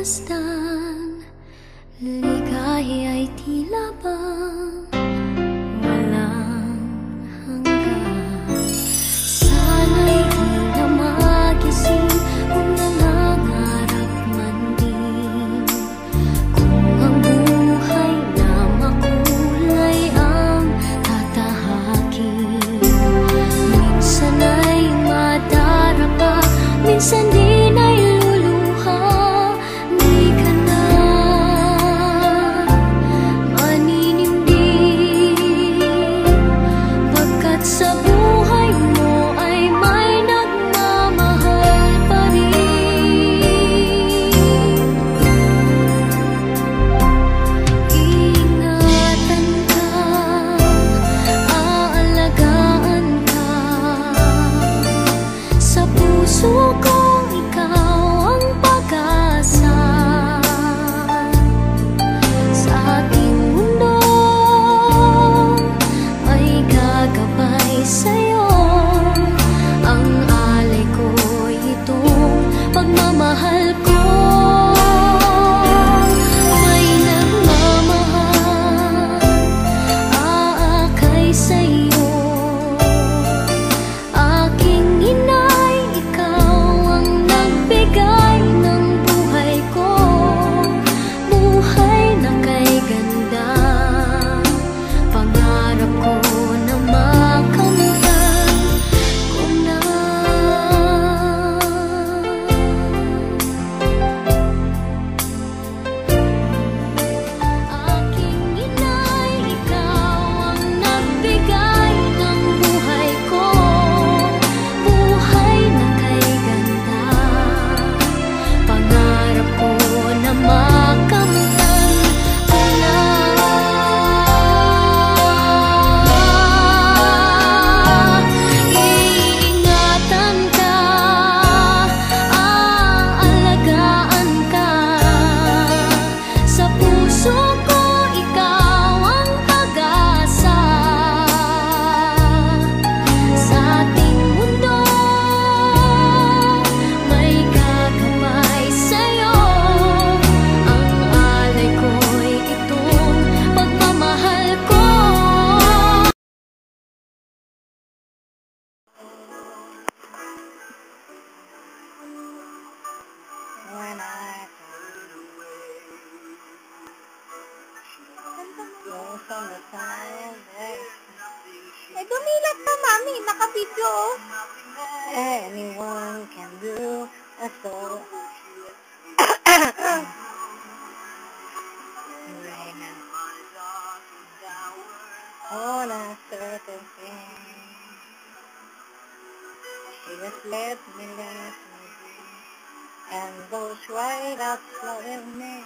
pagmasdan, ligaya'y tila bang walang hanggan. Sana'y di na magising kung nangangarap man din, kung ang buhay na makulay ang tatahakin. Minsan ay madarapa, minsan din ay luluha. Di ka na maninindig, pagkat sa buhay mo ay may nagmamahal pa rin. Ingatan ka, aalagaan ka, sa puso ko ikaw ang pag-asa. Sa ating mundo ay gagabay sa'yo, ang alay ko'y itong pagmamahal ko. May nagmamahal, aakay sa'yo. Aking inay, ikaw ang nagbigay ng buhay ko, buhay na kay ganda. Pangarap ko na makamtan ko na. Aking inay, ikaw ang nagbigay ng buhay ko, buhay na kay ganda. Pangarap ko na makamtan ko na. Iingatan ka, aalagaan ka, sa puso ko ikaw ang pag-asa. Sa ating mundo may gagabay sa'yo, ang alay ko'y itong pagmamahal ko. When I go from the time Eh, dumilat pa, mami. Naka-video, oh. anyone can do a soul. On a certain thing, she just let me be, and goes right up with me.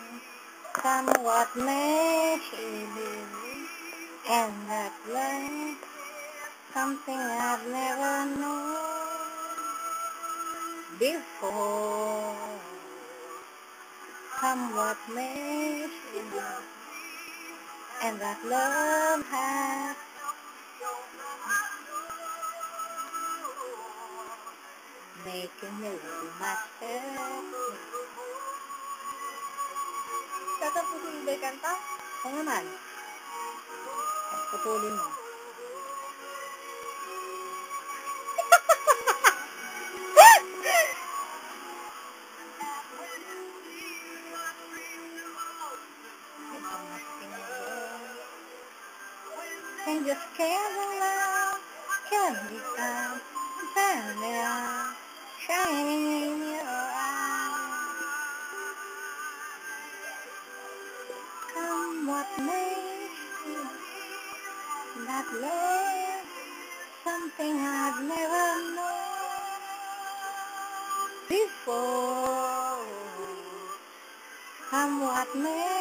Somewhat made she believe, and that way, something I've never known before. Somewhat made she believe, and that love has making me lose myself. Tatapusin ba yung kanta? Oo naman. Putulin mo. And just can't allow, can't be found, find it out, shining in your eyes. Come what may, that love, something I've never known before. Come what may.